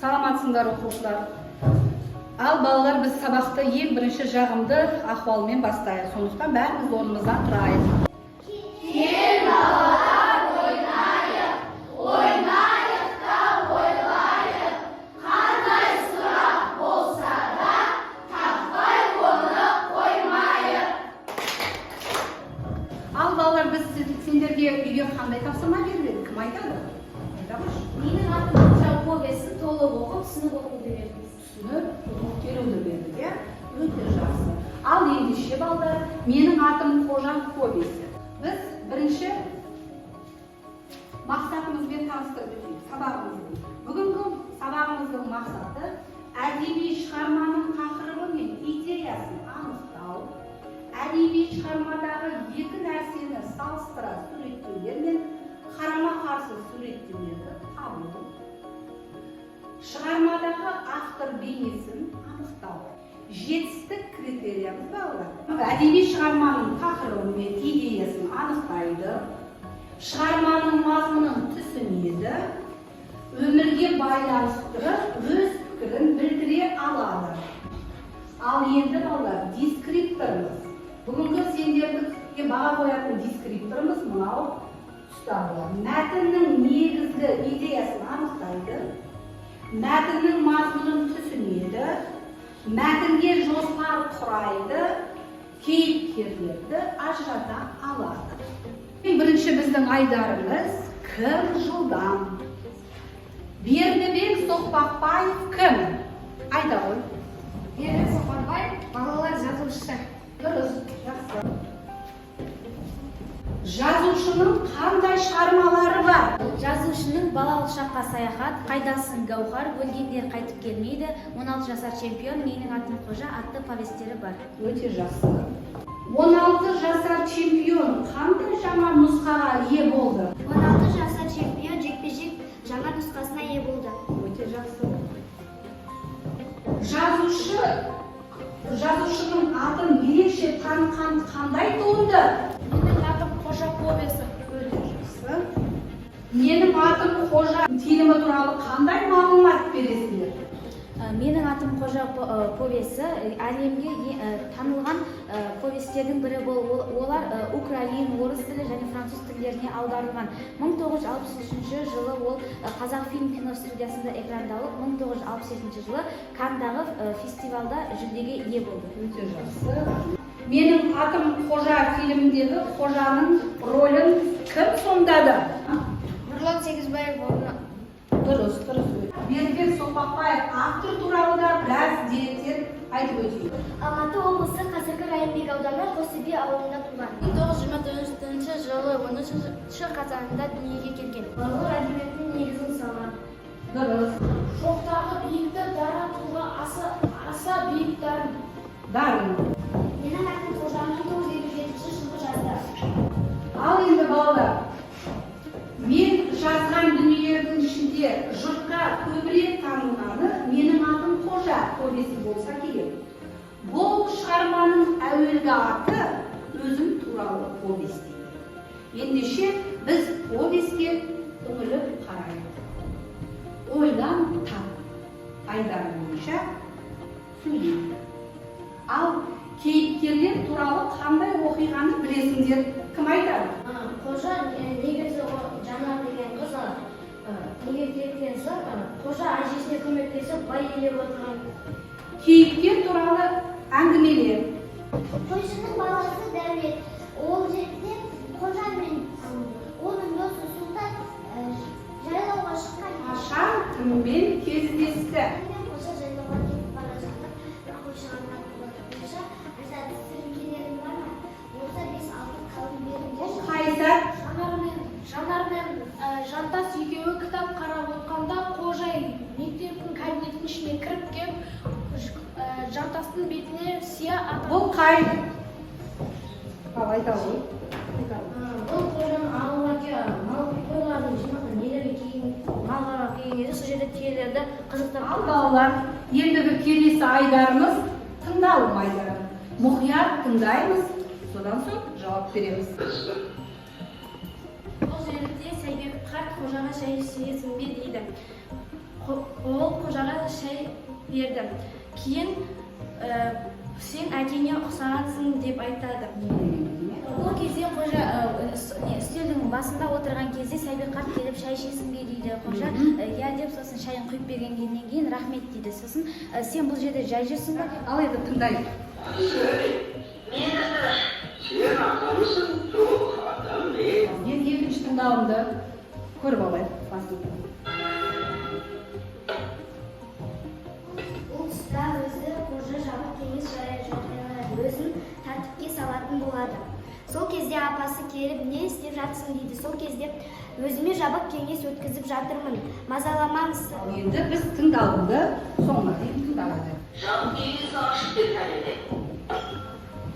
Саламатсыңдар оқушылар. Ал балалар, біз сабақты ең бірінші жағымды ахуалмен бастайық. Сондықтан бәріміз орнымыздан тұрайық. Кел балалар, ойнайық, ойнайық та ойлайық. Қандай сұрақ болса да таппай оны қоймайық. Ал балалар, біз сендерге үйге қандай тапсырма беріледі? Кім айтады? Менің атым Қожа повесін толық оқып, түсініп оқуды бердіңіз. Түсініп, оқып-беруді бердік, иә? Өте жақсы. Ал ендеше балалар, менің атым Қожа повесі. Біз бірінші мақсатымызбен таныстырып өтейік, сабағымызды. Бүгінгі сабағымыздың мақсаты әдеби шығарманың тақырыбы мен идеясын анықтау, әдеби шығармадағы екі нәрсені салыстыра суреттеулер мен қарама-қарсы суреттеулерді табу, шығармадағы автор бейнесін анықтау. Жетістік критериямыз балалар. Әдеби шығарманың тақырыбы мен идеясын анықтайды, шығарманың мазмұнын түсінеді, өмірге байланыстырып өз пікірін білдіре алады. Ал енді балалар, дескрипторымыз. Бүгінгі сендерге баға қоятын дескрипторымыз мынау тұстағы. Мәтіннің негізгі идеясын анықтайды, мәтіннің мазмұнын түсінеді, мәтінге жоспар құрайды, кейіпкерлерді ажырата алады. Бірінші біздің айдарымыз кім жылдам? Бердібек Соқпақбаев кім? Айда ғой. Бердібек Соқпақбаев балалар жазушысы. Дұрыс, жақсы. Жазушының қандай шығармалары бар? Жазушының балалық шаққа саяхат, қайдасың Гаухар, өлгендер қайтып келмейді, 16 жасар чемпион, менің атым Қожа атты повестері бар. Өте жақсы. 16 жасар чемпион қандай жаңа нұсқаға ие болды? 16 жасар чемпион жекпе-жек жаңа нұсқасына ие болды. Өте жақсы. Жазушының атын ерекше танытқан қандай туынды? Менің атым Қожа повесі. Өте жақсы. Менің атым Қожа фильмі туралы қандай мағлұмат бересіңдер? Менің атым Қожа повесі әлемге танылған повестердің бірі болып, олар украин, орыс тілі және француз тілдеріне аударылған. 1963 жылы ол Қазақфильм киностудиясында экрандалып, 1967 жылы Канндағы фестивальда жүлдеге ие болды. Өте жақсы. Менің атым Қожа фильміндегі Қожаның рөлін кім сомдады? Нұрлан Сегізбаев орны. Дұрыс. Бердібек Соқпақбаев автор туралы да біраз деректер айтып өтейік. Алматы облысы қазіргі Райымбек ауданы Қосөбе ауылында туған. 1924 жылы 13 қазанында дүниеге келген. Балалар әдебиетінің негізін салған. Дұрыс. Шоқтағы биікті дара тұлға аса биік дарын. Дарын. Менің атым Қожа 1957 жылы жазды. Ал енді балалар, мен жазған дүниелердің ішінде жұртқа көбірек танылғаны менің атым Қожа повесі болса керек. Бұл шығарманың әуелгі аты өзім туралы повесть дейді. Ендеше біз повеске үңіліп қарайық. Ойлан тап айдар бойынша сөйлейік. Ал кейіпкерлер туралы қандай оқиғаны білесіңдер? Кім айтады? Қожа негізі жаңа деген қыз неге кеткен соң Қожа әжесіне көмектесіп бай елеп отырған. Кейіпкер туралы әңгімелер. Қожаның баласы Дәулет. Ол жерде Қожа мен оның досы Сұлтан жайлауға шыққан. Қашан кіммен кездесті? Қожа жайлауға кетіп бара жатып, Қожаға айтса, сіріңкелерің бар ма? Болса 5-6 қалың беріңдер. Қай сәт? Жанар мен Жантас екеуі кітап қарап отқанда Қожа мектептің кабинетінің ішіне кіріп келіп Жантастың бетіне сия атады. Бұл қай? Айта ғой. Бұл Қожаның ауылға мал қойларын жинақтан нелерге кейін малға кейін сол жерде түйелерді қызықтырып. Ал балалар, ендігі келесі айдарымыз тыңдалым айдары. Мұқият тыңдаймыз, содан соң жауап береміз. Бұл жерде Сәйбек қарт Қожаға шай ішесің бе дейді. ол қожаға шай берді. Кейін сен әкеңе ұқсағансың деп айтады. Ол кезде қожа үстелдің басында отырған кезде Сәби қарт келіп шай ішесің бе дейді. Қожа иә деп сосын шайын құйып бергеннен кейін рахмет дейді. Сосын сен бұл жерде жай жүрсің ба? Ал енді тыңдайық. Сен атамысың, жоқ атам мен. Енді екінші тыңдауымды көріп алайық. Бұл тұста өзі қожа жабық кеңес өзін тәртіпке салатын болады. Сол кезде апасы келіп не істеп жатсың дейді. Сол кезде өзіме жабық кеңес өткізіп жатырмын. Мазаламаңыз. Енді біз тыңдауымды соңына дейін тыңдалады. Жабық кеңес ашық деп тәрелді.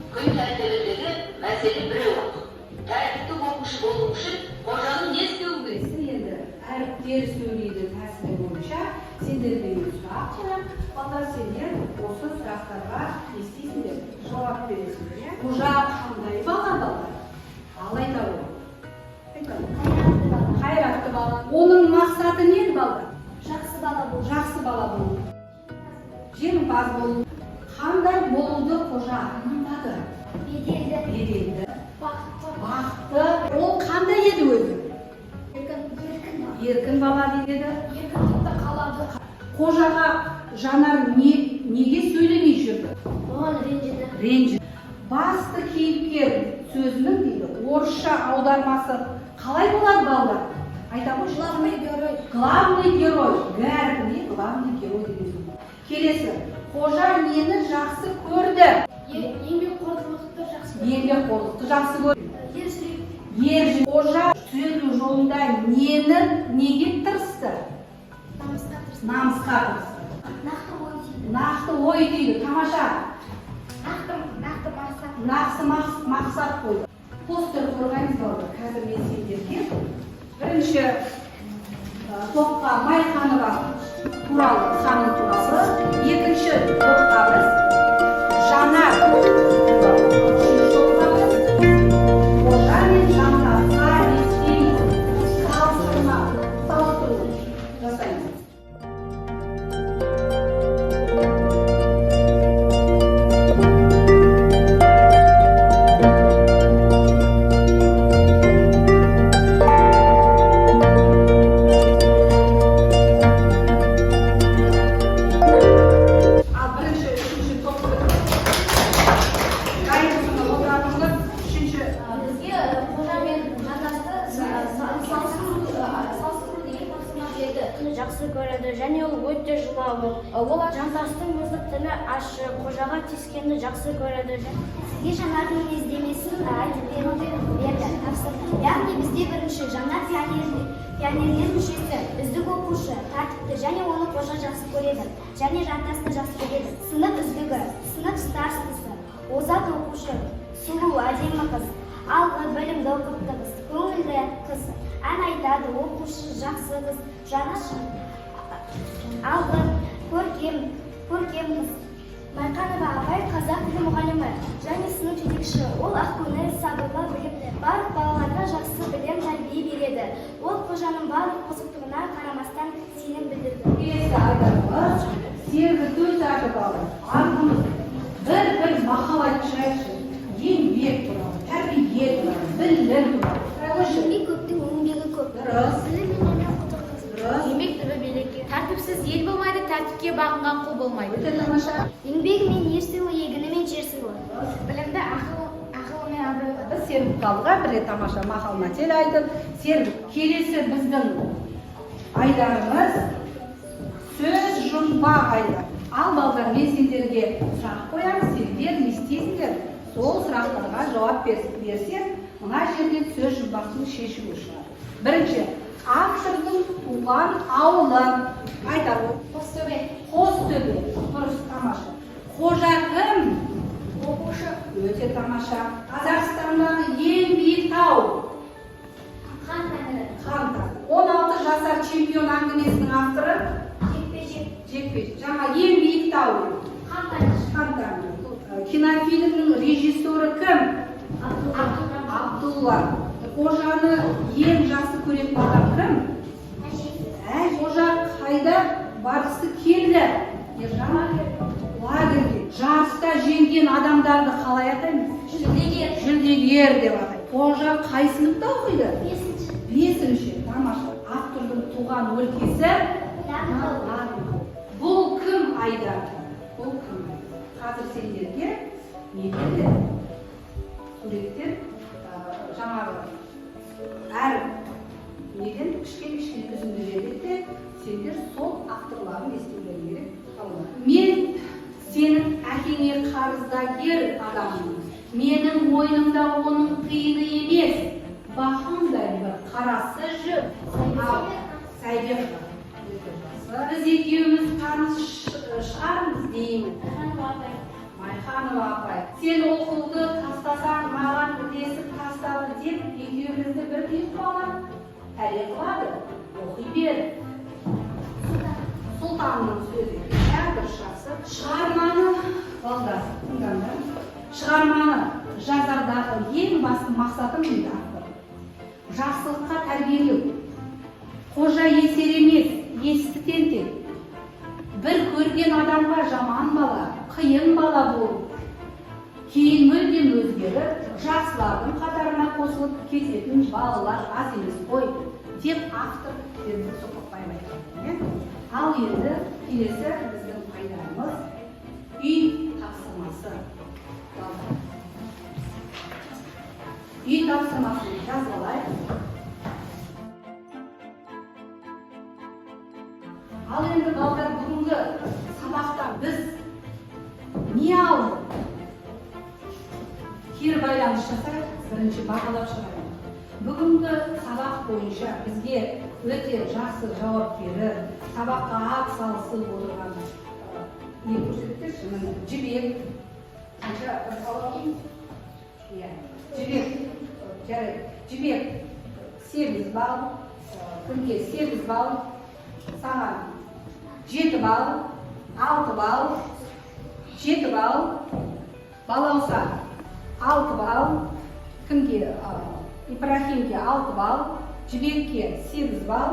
Күн тәртібіндегі мәселе біреу. Тәртіпті оқушы болу үшін қожаның не істеуі керек? Енді әріптер сөйлейді тәсілі бойынша сендерге сұрақ қойып, балдар сендер осы сұрақтарға не істейсіңдер? Жауап бересіңдер. Қожа қандай бала балдар? Алайда ол. Қайратты бала. Оның мақсаты не балдар? Жақсы бала бол. Жақсы бала болу. Жеңімпаз болу. Қандай болуды қожа армандады? Беделді. Бақытты. Ол қандай еді өзі? Еркін бала дейді. Еркіндікті қалады. Қожаға Жанар неге сөйлемей жүрді? Оған Ренжіді. Басты кейіпкер сөзінің дейді, орысша аудармасы қалай болады балдар? Айта қойшы. Главный герой. Не главный герой деген. Келесі. Қожа нені жақсы көрді? Еңбекқорлықты жақсы. Еңбекқорлықты жақсы көрді. Ержүрек. Қожа түзелу жолында неге тырысты? Намысқа тырысты. Нақты ой дейді. Тамаша. Нақты мақсат қойды. Постер қорғаймыз балдар. Қазір мен сендерге бірінші топқа Майханова туралы ханым туралы, екінші топқа біз Жанар Қожа мен Жантасқа салыстыру жасаймыз. Жақсы көреді және ол өте жылауы. Олар Жантастың мұздықтыны ашы, қожаға тескенді жақсы көреді. Сізге Жанардың іздемесін айтып берді, тапсырды. Яғни бізде бірінші Жанар пионерлер мүшесі, үздік оқушы, тәртіпті және оны қожа жақсы көреді. Және Жантасты жақсы көреді. Сынып үздігі, сынып старшысы, озат оқушы, сұлу, әдемі қыз, алғы білімді ұқыпты қыз, көңілді қыз. Ән айтады, оқушы, жақсы қыз, жанашы, алғы, көркем қыз. Майқанова апай қазақ тілі мұғалімі және сынып жетекші. Ол ақкөңіл, сабырлы, білімді. Барлық балаларға жақсы білім тәрбие береді. Ол қожаның барлық бұзықтығына қарамастан сенім білдірді. Келесі айдарымыз сергі төс атып алды. Арқымыз бір мақал айтып айтшы. Еңбек туралы, тәрбие туралы, білім туралы. Еңбек көптің еңбегі көп. Еңбек түбі береке. Тәртіпсіз ел болмайды, тәртіпке бағынған қол болмайды. Өте тамаша. Еңбегімен ер сыйлы, егінімен жер сыйлы. Білімді ақылымен абыройлы. Біз Сергіп Талға бір тамаша мақал мәтел айтып, Сергіп, келесі біздің айдарымыз сөз жұмбақ айдар. Ал балдар, мен сендерге сұрақ қоямын, сендер не істейсіңдер? Сол сұрақтарға жауап берсең, мына жерде сөз жұмбақтың шешімі шығады. Бірінші, автордың туған ауылы. Айтар ол. Қостөбе. Дұрыс, тамаша. Қожа кім? Оқушы. Өте тамаша. Қазақстандағы ең биік тау? Хан тәңірі. Хан тәңірі. 16 жасар чемпион әңгімесінің авторы? Жекпе-жек. Жаңа ең биік тау? Хан тәңірі. Хан тәңірі. Кинофильмнің режиссері кім? Абдулла. Қожаны ең жақсы көретін адам кім? Қожа қайда барғысы келді. Ержан лагерьге жарыста жеңген адамдарды қалай атаймыз? Жүлдегер деп атайды. Қожа қай сыныпта оқиды? 5-ші. Тамаша. Автордың туған өлкесі бұл кім Айдар? Бұл кім? Қазір сендерге не берді? Суреттер жаңағы әр неден кішкене үзінді береді, сендер сол авторларын естулерің керек. Мен сенің әкеңе қарыздагер адаммын. Менің мойнымда оның қиыны емес. Бақымдай бір қарасы жүр. Сайбек біз екеуміз таныс шығармыз деймін. Майханова апай, сен оқуды тастасаң, маған десіп тастады деп, екеумізді бірдей қуалап, пәле қылады, оқи бер. Сұлтанның сөзі, әрбір шақсы, шығарманы жазардағы ең басты мақсатым дейді автор. Жақсылыққа тәрбиелеу. Қожа есер емес, естіктен тек. Бір көрген адамға жаман бала, қиын бала болып, кейін мүлдем өзгеріп, жақсылардың қатарына қосылып кететін балалар аз емес қой, деп автор сөзді соқпай айтады. Ал енді келесі біздің пайдамыз үй тапсырмасы. Үй тапсырмасын жазалайық. Ал енді балдар бүгінгі сабақтан біз не алдық? Кері байланыс жасайық, бірінші бағалап шығарайық. Бүгінгі сабақ бойынша бізге өте жақсы жауап беріп, сабаққа ат салысып отырған не көрсетті? Жібек. Қанша салып? Жібек 8 балл, күнге 8 балл, саған 7 балл, 6 балл, 7 балл, балауса 6 балл, кімге? Ибрахимге 6 балл, Жібекке 8 балл,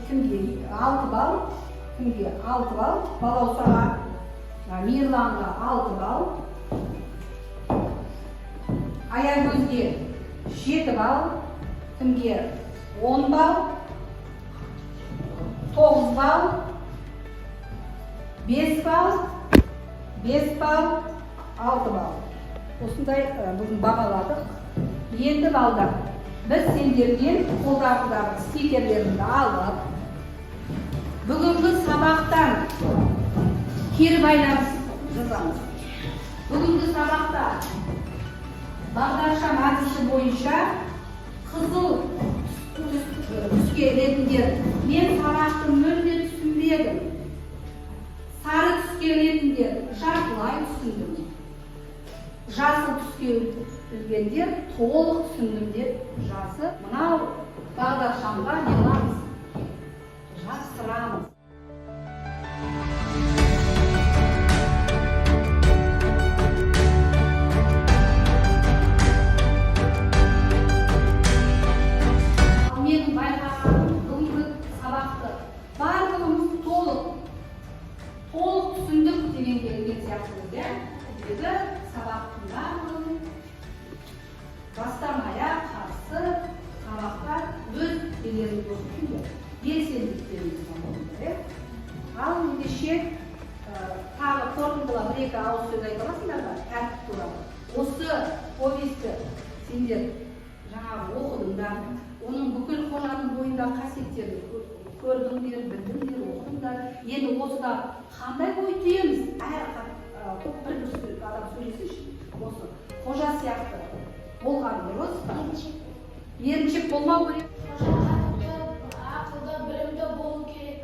кімге 6 балл, кімге 6 балл, балаусаға, Мирланға 6 балл, Аягөзге 7 балл, кімге 10 балл, 9 балл, 5 балл, 5 балл, 6 балл. Осындай бүгін бағаладық. Енді балдар, біз сендерден қолдарындағы стикерлерді алып, бүгінгі сабақтан кері байланыс жазамыз. Бүгінгі сабақта бағдаршам әдісі бойынша қызыл түске ретіндер. Мен сабақты мүлде түсінбедім. Сары түске ретіндер жартылай түсіндім. Жасыл түске үлгендер толық түсіндім деп жазып, мынау бағдаршамға не қыламыз? Жапсырамыз. Менің байқағаным бүгінгі сабақты барлығымыз толық түсіндік деген келген сияқтымыз, себебі сабақтың барлығын бастан аяқ қарсы сабақта өз белгілерін көрсетуге белсенділіктеріміз бар. Ал ендеше тағы қорытындылап бір-екі ауыз сөз айта аласыңдар ба? Тәртіп туралы. Осы повесті сендер жаңағы оқыдыңдар, оның бүкіл қожаның бойындағы қасиеттерін көрдіңдер, білдіңдер, оқыдыңдар. Енді осыда қандай ой түйеміз? Бір адам сөйлесінші. Осы қожа сияқты болған дұрыс па? Еріншек болмау керек. Ақылды, білімді болу керек.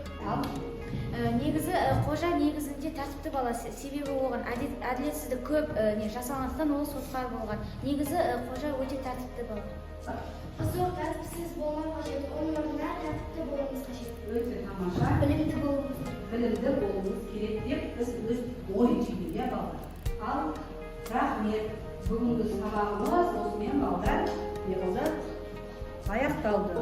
Негізі қожа негізінде тәртіпті бала, себебі оған әділетсіздік көп жасалғандықтан ол сотқар болған. Негізі қожа өте тәртіпті бала. Қызық тәртіпсіз болмау қажет, оның орнына тәртіпті болуымыз қажет. Өте тамаша. Білімді болуымыз керек деп біз өз ой түйдік, балдар. Ал рахмет, бүгінгі сабағымыз осымен балдар аяқталды.